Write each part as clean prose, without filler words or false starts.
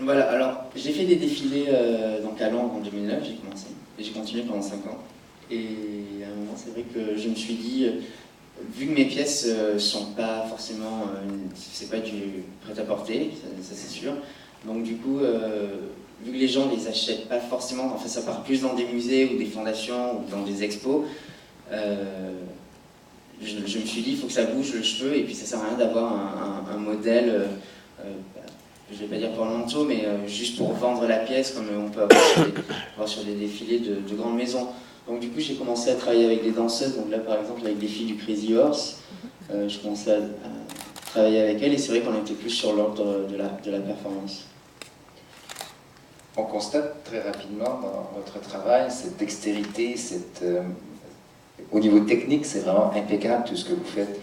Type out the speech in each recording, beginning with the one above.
Voilà, alors j'ai fait des défilés donc à Londres en 2009, j'ai commencé, et j'ai continué pendant 5 ans. Et à un moment, c'est vrai que je me suis dit, vu que mes pièces sont pas forcément, c'est pas du prêt-à-porter, ça c'est sûr. Donc du coup, vu que les gens les achètent pas forcément, en fait ça part plus dans des musées ou des fondations ou dans des expos, je me suis dit, il faut que ça bouge le cheveu, et puis ça sert à rien d'avoir un modèle. Je vais pas dire pour le manteau, mais juste pour vendre la pièce, comme on peut avoir sur des défilés de grandes maisons. Donc du coup, j'ai commencé à travailler avec des danseuses. Donc là, par exemple, avec les filles du Crazy Horse, je commençais à travailler avec elles, et c'est vrai qu'on était plus sur l'ordre de la performance. On constate très rapidement dans votre travail cette dextérité, au niveau technique, c'est vraiment impeccable tout ce que vous faites.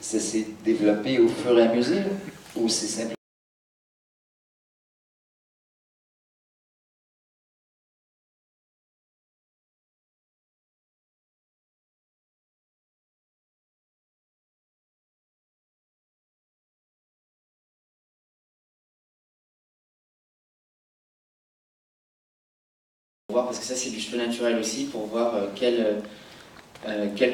Ça s'est développé au fur et à mesure ou c'est simple? Parce que ça, c'est du cheveu naturel aussi, pour voir quel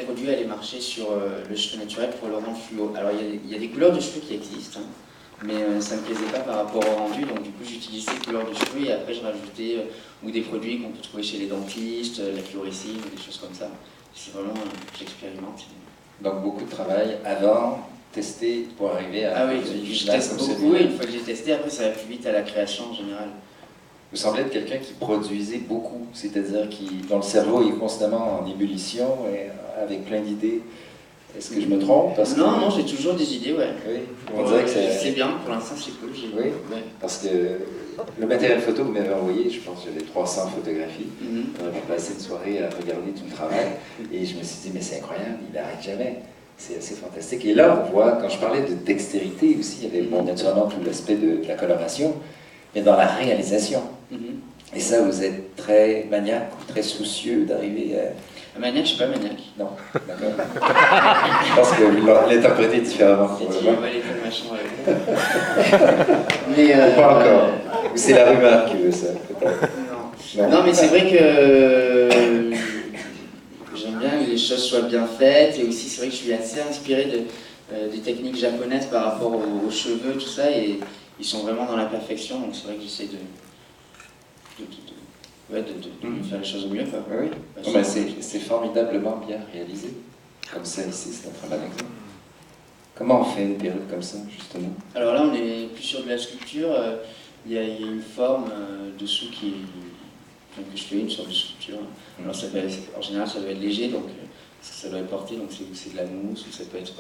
produit allait marcher sur le cheveu naturel pour le rendre fluo. Alors il y a des couleurs de cheveux qui existent, hein, mais ça ne me plaisait pas par rapport au rendu, donc du coup j'utilisais ces couleurs de cheveux et après je rajoutais ou des produits qu'on peut trouver chez les dentistes, la fluorescine, des choses comme ça. C'est vraiment, j'expérimente. Donc beaucoup de travail avant, tester pour arriver à... Ah oui, je teste beaucoup et une fois que j'ai testé, après ça va plus vite à la création en général. Vous semblez être quelqu'un qui produisait beaucoup, c'est-à-dire dont le cerveau est constamment en ébullition et avec plein d'idées. Est-ce que je me trompe? Non, j'ai toujours des idées, ouais. Oui, on dirait que c'est bien, pour l'instant c'est cool. Oui, ouais. Parce que le matériel photo que vous m'avez envoyé, je pense que j'avais 300 photographies. On avait passé une soirée à regarder tout le travail et je me suis dit, mais c'est incroyable, il n'arrête jamais. C'est assez fantastique. Et là, on voit, quand je parlais de dextérité aussi, il y avait naturellement tout l'aspect de la coloration, mais dans la réalisation. Et ça, vous êtes très maniaque, très soucieux d'arriver à... Maniaque, je ne suis pas maniaque. Non, d'accord. Je pense que vous l'interprétez différemment. Et tu vas aller dans ma chambre avec mais pas encore. Ou c'est la rumeur qui veut ça, peut-être. Non, mais c'est vrai que j'aime bien que les choses soient bien faites, et aussi c'est vrai que je suis assez inspiré des techniques japonaises par rapport aux cheveux, tout ça, et ils sont vraiment dans la perfection, donc c'est vrai que j'essaie de faire les choses au mieux. Oui. C'est formidablement bien réalisé, comme ça ici, c'est un très bon exemple. Comment on fait une perruque comme ça, justement? Alors là, on est plus sur de la sculpture. Il y a une forme dessous que je fais une sorte de sculpture. Alors en général, ça doit être léger, donc ça doit être porté, donc c'est de la mousse, ou ça peut être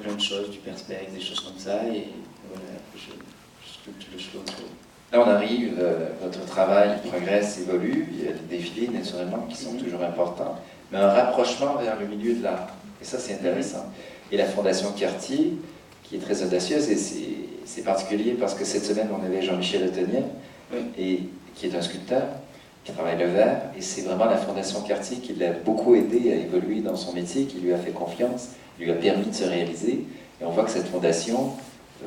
plein de choses, du perspex, des choses comme ça, et voilà, je sculpte le cheveu autour. Là, on arrive, votre travail progresse, évolue, il y a des défilés, naturellement, qui sont toujours importants, mais un rapprochement vers le milieu de l'art. Et ça, c'est intéressant. Et la Fondation Cartier, qui est très audacieuse, et c'est particulier parce que cette semaine, on avait Jean-Michel Othonien, qui est un sculpteur, qui travaille le verre, et c'est vraiment la Fondation Cartier qui l'a beaucoup aidé à évoluer dans son métier, qui lui a fait confiance, lui a permis de se réaliser. Et on voit que cette fondation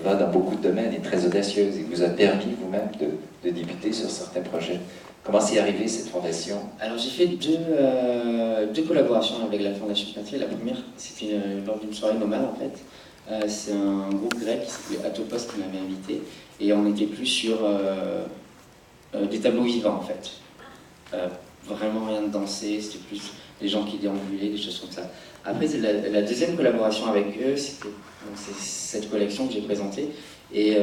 va dans beaucoup de domaines et est très audacieuse, et vous a permis vous-même de débuter sur certains projets. Comment s'est arrivée cette fondation? Alors j'ai fait deux collaborations avec la Fondation Cartier. La première, c'était lors d'une soirée nomade en fait. C'est un groupe grec qui s'appelait Atopos qui m'avait invité, et on était plus sur des tableaux vivants en fait. Vraiment rien de dansé, c'était plus des gens qui déambulaient, des choses comme ça. Après, la deuxième collaboration avec eux, c'est cette collection que j'ai présentée. Et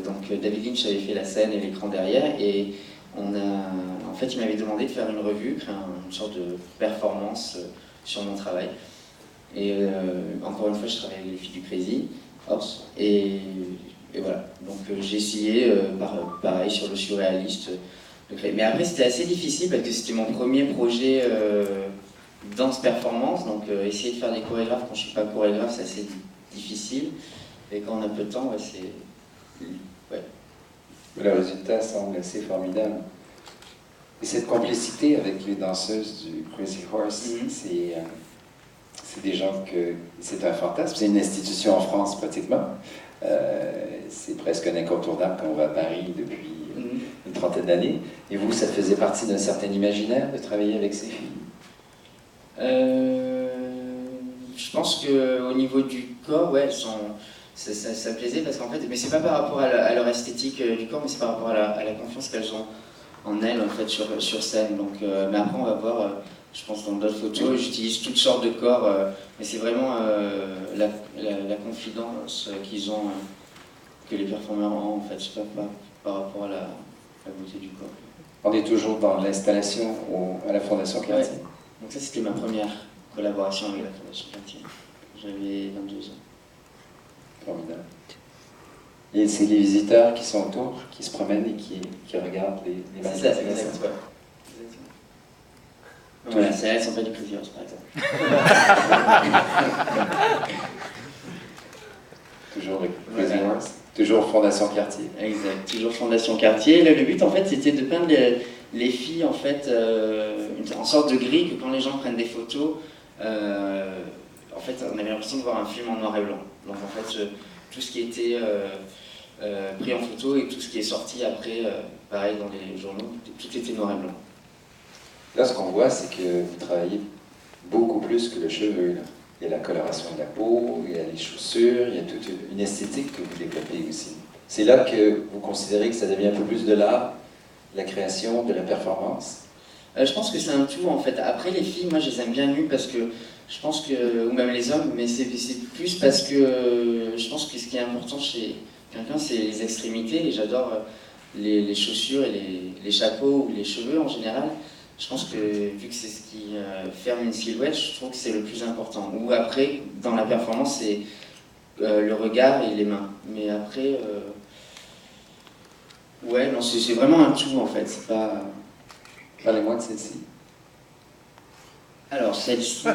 donc David Lynch avait fait la scène et l'écran derrière, et en fait, il m'avait demandé de faire une revue, une sorte de performance sur mon travail. Et encore une fois, je travaille avec les filles du Crazy Horse, et voilà. Donc j'ai essayé, pareil, sur le surréaliste, de créer. Mais après, c'était assez difficile parce que c'était mon premier projet danse-performance, donc essayer de faire des chorégraphes quand je ne suis pas chorégraphe, c'est assez difficile. Et quand on a peu de temps, c'est... Ouais. Le résultat semble assez formidable. Et cette complicité avec les danseuses du Crazy Horse, c'est des gens que... C'est un fantasme, c'est une institution en France pratiquement. C'est presque un incontournable quand on va à Paris depuis une trentaine d'années. Et vous, ça faisait partie d'un certain imaginaire de travailler avec ces filles? Je pense qu'au niveau du corps, ouais, ça me plaisait parce qu'en fait, mais c'est pas par rapport à leur esthétique du corps, mais c'est par rapport à la confiance qu'elles ont en elles en fait sur scène. Donc, mais après, on va voir, je pense dans d'autres photos, j'utilise toutes sortes de corps, mais c'est vraiment la confidence qu'ils ont, que les performeurs ont en fait, c'est pas par rapport à la beauté du corps. On est toujours dans l'installation à la Fondation Cartier. Ouais. Donc ça, c'était ma première collaboration avec la Fondation Cartier. J'avais 22 ans. Formidable. Et c'est les visiteurs qui sont autour, qui se promènent et qui regardent les C'est ça, exact, ouais. Voilà, elles ne sont pas du Crazy Horse, par exemple. Toujours le Crazy Horse. Toujours Fondation Cartier. Exact, toujours Fondation Cartier. Le but, en fait, c'était de peindre les filles, en fait, en sorte de grille que quand les gens prennent des photos, en fait, on avait l'impression de voir un film en noir et blanc. Donc, en fait, tout ce qui était pris en photo et tout ce qui est sorti après, pareil, dans les journaux, tout était noir et blanc. Là, ce qu'on voit, c'est que vous travaillez beaucoup plus que le cheveu. Là. Il y a la coloration de la peau, il y a les chaussures, il y a toute une esthétique que vous développez aussi. C'est là que vous considérez que ça devient un peu plus de l'art, de la création, de la performance? Je pense que c'est un tout, en fait. Après, les filles, moi, je les aime bien nues parce que je pense que, ou même les hommes, mais c'est plus parce que je pense que ce qui est important chez quelqu'un, c'est les extrémités, et j'adore les chaussures et les chapeaux ou les cheveux en général. Je pense que, vu que c'est ce qui ferme une silhouette, je trouve que c'est le plus important. Ou après, dans la performance, c'est le regard et les mains. Mais après, ouais, non, c'est vraiment un tout, en fait. C'est pas... Parlez-moi de celle-ci. Alors, celle-ci...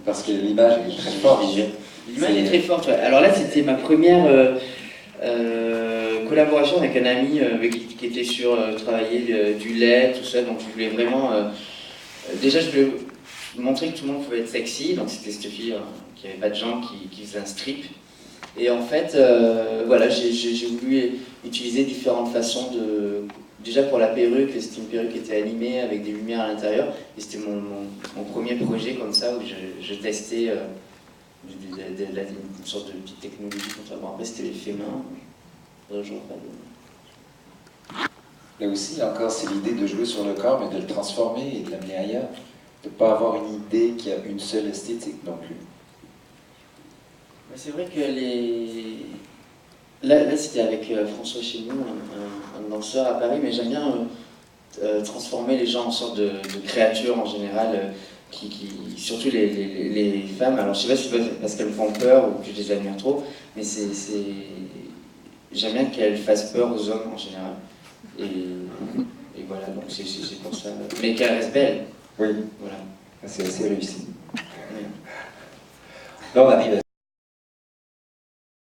Parce que l'image est très forte. L'image est très forte, ouais. Alors là, c'était ma première collaboration avec un ami qui était sur travailler du lait, tout ça. Donc je voulais vraiment... déjà, je voulais montrer que tout le monde pouvait être sexy. Donc c'était cette fille qui n'avait pas de jambes, qui faisait un strip. Et en fait, voilà, j'ai voulu utiliser différentes façons de... Déjà pour la perruque, c'était une perruque qui était animée avec des lumières à l'intérieur. Et c'était mon premier projet comme ça où je testais une sorte de petite technologie comme ça. Bon, après, c'était l'effet main. Là aussi, encore, c'est l'idée de jouer sur le corps, mais de le transformer et de l'amener ailleurs. De ne pas avoir une idée qui a une seule esthétique non plus. C'est vrai que Là c'était avec François Chénou, un danseur à Paris, mais j'aime bien transformer les gens en sorte de créatures en général, surtout les femmes. Alors je sais pas si c'est parce qu'elles me font peur ou que je les admire trop, mais j'aime bien qu'elles fassent peur aux hommes en général. Et voilà, donc c'est pour ça. Mais qu'elles restent belles. Oui, voilà. C'est assez réussi. Oui. Là, on arrive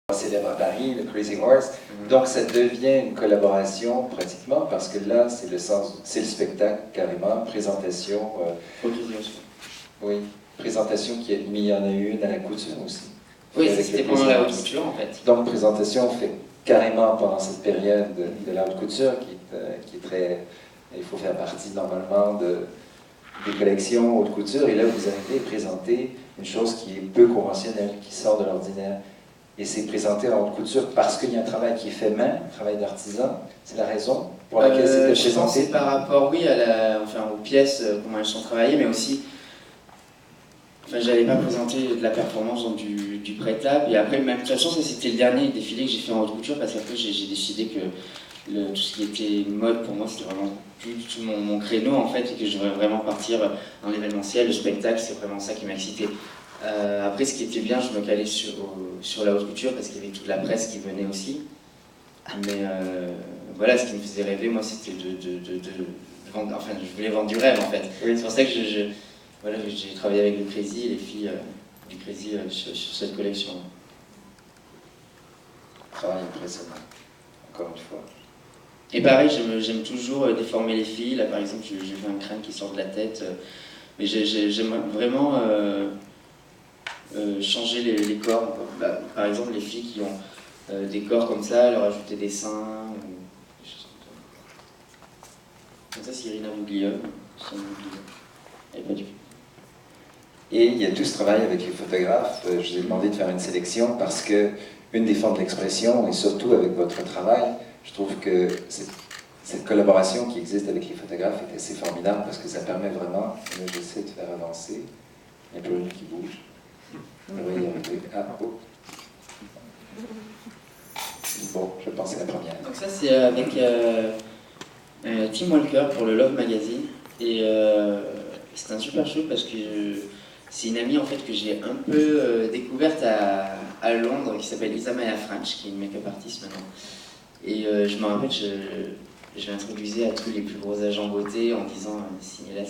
à célèbre à Paris, le Crazy Horse. Donc ça devient une collaboration pratiquement, parce que là, c'est le spectacle carrément, présentation. Oui, présentation mais il y en a eu une à la couture aussi. Oui, c'était pendant la haute couture en fait. Donc présentation fait carrément pendant cette période de la haute couture qui est très... Il faut faire partie normalement des collections haute couture, et là vous arrivez à présenter une chose qui est peu conventionnelle, qui sort de l'ordinaire. Et c'est présenté en haute couture parce qu'il y a un travail qui est fait main, un travail d'artisan. C'est la raison pour laquelle c'était présenté. Je pense que c'est par rapport, oui, aux pièces, comment elles sont travaillées, mais aussi, j'avais pas présenté de la performance dans du prêt-à-table. Et après, même de toute façon, ça c'était le dernier défilé que j'ai fait en haute couture, parce qu'après j'ai décidé que tout ce qui était mode pour moi, c'était vraiment plus du tout mon créneau en fait, et que je devrais vraiment partir dans l'événementiel, le spectacle, c'est vraiment ça qui m'a excité. Après, ce qui était bien, je me calais sur la haute couture parce qu'il y avait toute la presse qui venait aussi. Mais voilà, ce qui me faisait rêver, moi, c'était de vendre. Enfin, je voulais vendre du rêve en fait. Oui. C'est pour ça que j'ai travaillé avec le Crazy et les filles du Crazy sur cette collection. Travail impressionnant, encore une fois. Et pareil, j'aime toujours déformer les filles. Là, par exemple, j'ai vu un crâne qui sort de la tête. Mais j'aime vraiment changer les corps. Par exemple, les filles décors comme ça, leur ajouter des seins, ou des choses comme ça. Donc ça c'est Irina Bouglione, elle est pas du tout. Et il y a tout ce travail avec les photographes. Je vous ai demandé de faire une sélection parce que une des formes d'expression, et surtout avec votre travail, je trouve que cette collaboration qui existe avec les photographes est assez formidable parce que ça permet vraiment, là j'essaie de faire avancer, il y a plus rien qui bouge. Oui, ah, oh. Bon, je pense à la première. Donc ça c'est avec Tim Walker pour le Love Magazine, et c'est un super show parce que c'est une amie en fait que j'ai un peu découverte à Londres qui s'appelle Isamaya French, qui est une make-up artiste maintenant. Et je me rappelle, je l'introduisais à tous les plus gros agents beauté en disant signez-la,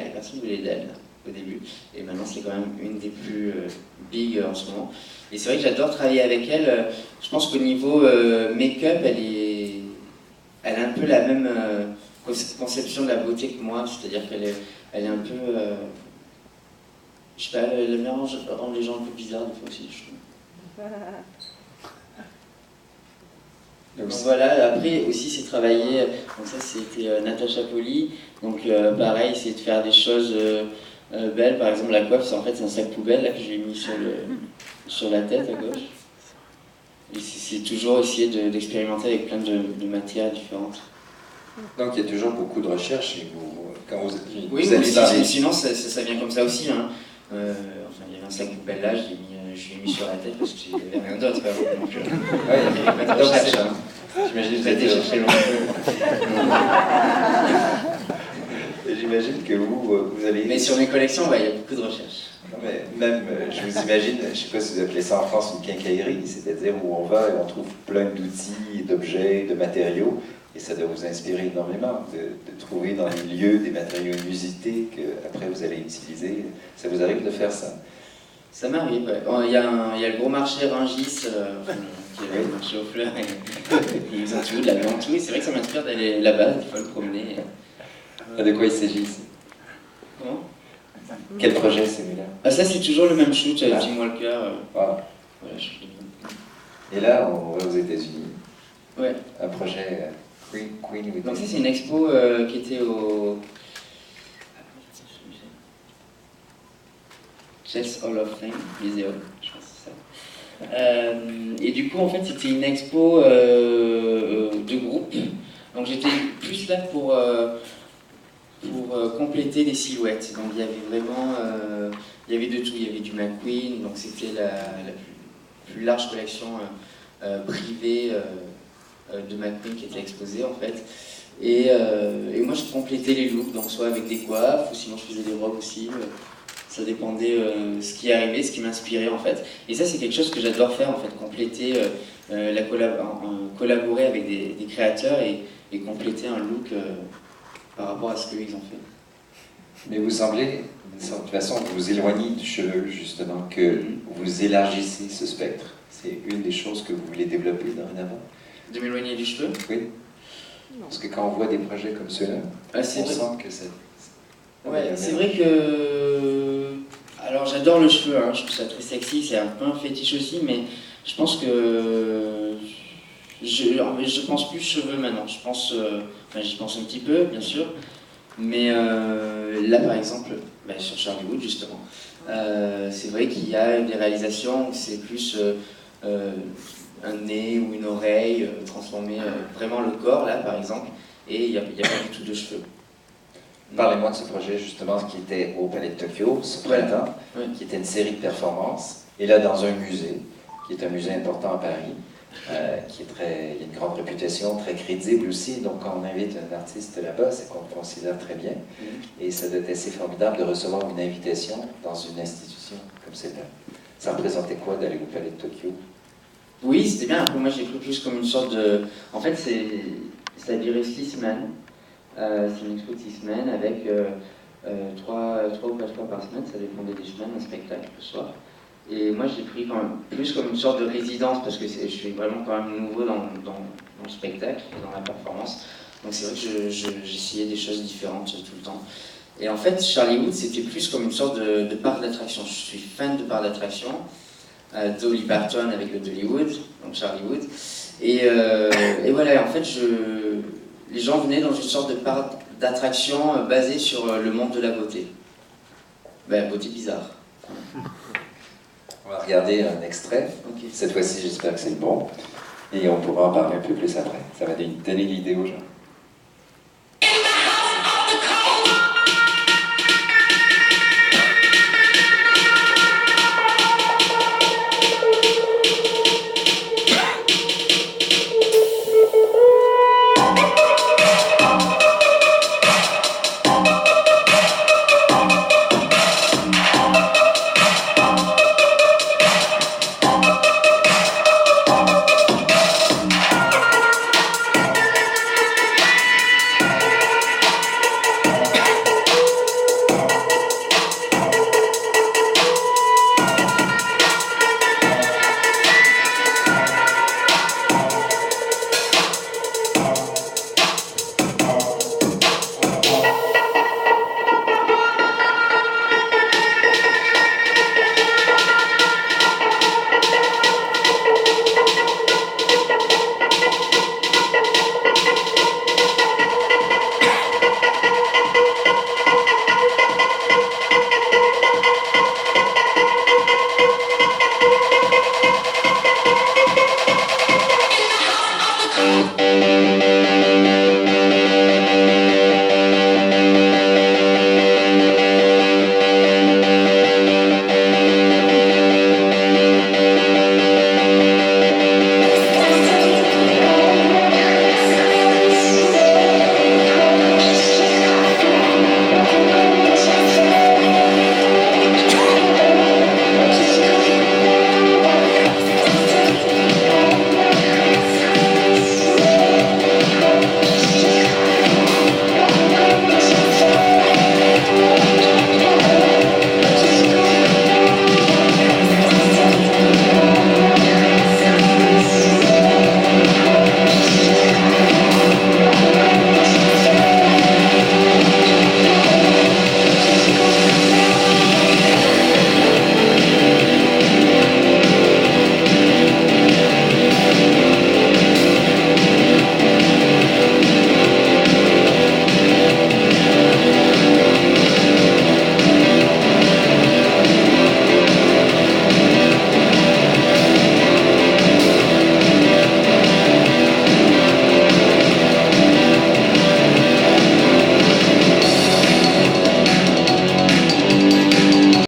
et personne ne voulait d'elle au début. Et maintenant c'est quand même une des plus big en ce moment. Et c'est vrai que j'adore travailler avec elle. Je pense qu'au niveau make-up, elle a un peu la même conception de la beauté que moi, c'est-à-dire qu'elle est un peu... je sais pas, elle rend les gens un peu bizarres des fois aussi, je trouve. Donc voilà, après aussi c'est travailler, donc ça c'était Natacha Poli, donc pareil c'est de faire des choses belles, par exemple la coiffe, en fait c'est un sac poubelle là, que j'ai mis sur la tête à gauche. Et c'est toujours essayer d'expérimenter avec plein de matières différentes. Donc il y a toujours beaucoup de recherches et quand vous oui, allez dans les... sinon ça vient comme ça aussi. Hein. Enfin, il y avait un sac poubelle là, je l'ai mis sur la tête parce que j'avais rien d'autre. Donc, il n'y avait pas de recherche. Hein. J'imagine que vous avez cherché loin. J'imagine que vous allez... Mais sur mes collections, il y a beaucoup de recherches. Non, mais même, je vous imagine, je ne sais pas si vous appelez ça en France une quincaillerie, c'est-à-dire où on va et on trouve plein d'outils, d'objets, de matériaux, et ça doit vous inspirer énormément de trouver dans les lieux des matériaux inusités qu'après vous allez utiliser. Ça vous arrive de faire ça? Ça m'arrive, ouais. Il y a le gros marché Rungis, qui est le marché aux fleurs, et ils ont tout, de la viande, tout, et c'est vrai que ça m'inspire d'aller là-bas, des fois le promener. De quoi il s'agit ici? Comment? Quel projet celui-là? Ah, ça c'est toujours le même shoot, Tim Walker. Voilà, et là, on va aux États-Unis. Ouais. Un projet Queen with... Donc ça c'est une expo qui était au Chess Hall of Fame Museum, je pense que c'est ça. Et du coup en fait c'était une expo de groupe. Donc j'étais plus là pour compléter les silhouettes. Donc il y avait vraiment, il y avait de tout. Il y avait du McQueen, donc c'était la plus large collection privée de McQueen qui était exposée en fait. Et moi je complétais les looks, donc soit avec des coiffes, ou sinon je faisais des robes aussi. Ça dépendait ce qui arrivait, ce qui m'inspirait en fait. Et ça c'est quelque chose que j'adore faire en fait, compléter, collaborer avec des créateurs et compléter un look par rapport à ce qu'ils ont fait. Mais vous semblez, d'une certaine façon, vous éloigner du cheveu justement, que vous élargissez ce spectre. C'est une des choses que vous voulez développer dorénavant. De m'éloigner du cheveu? Oui. Parce que quand on voit des projets comme ceux-là, on sent que c'est... Ouais, c'est vrai que... Alors j'adore le cheveu, hein, je trouve ça très sexy, c'est un peu un fétiche aussi, mais je pense que... Je pense plus cheveux maintenant, je pense... Enfin j'y pense un petit peu, bien sûr, mais là par exemple, sur Charlywood justement, c'est vrai qu'il y a des réalisations où c'est plus un nez ou une oreille, transformer vraiment le corps là par exemple, et il n'y a pas du tout de cheveux. Parlez-moi de ce projet justement qui était au Palais de Tokyo ce printemps, qui était une série de performances, et là dans un musée, qui est un musée important à Paris, qui est il y a une grande réputation, très crédible aussi, donc quand on invite un artiste là-bas, c'est qu'on le considère très bien, et ça doit être assez formidable de recevoir une invitation dans une institution comme celle-là. Ça représentait quoi d'aller au Palais de Tokyo? Oui, c'était bien, après moi j'ai pris plus comme une sorte de... En fait ça a duré 6 semaines. C'est une expo de 6 semaines avec 3 ou 4 fois par semaine, ça dépendait des semaines, un spectacle le soir. Et moi j'ai pris quand même plus comme une sorte de résidence parce que je suis vraiment quand même nouveau dans le spectacle et dans la performance. Donc c'est vrai que j'essayais des choses différentes tout le temps. Et en fait, Charlywood c'était plus comme une sorte de parc d'attraction. Je suis fan de parcs d'attraction. Dolly Parton avec le Dollywood, donc Charlie Wood. Et voilà, en fait, les gens venaient dans une sorte de parc d'attraction basée sur le monde de la beauté. Ben, beauté bizarre. On va regarder un extrait. Okay. Cette fois-ci, j'espère que c'est le bon. Et on pourra en parler un peu plus après. Ça va donner une idée aux gens.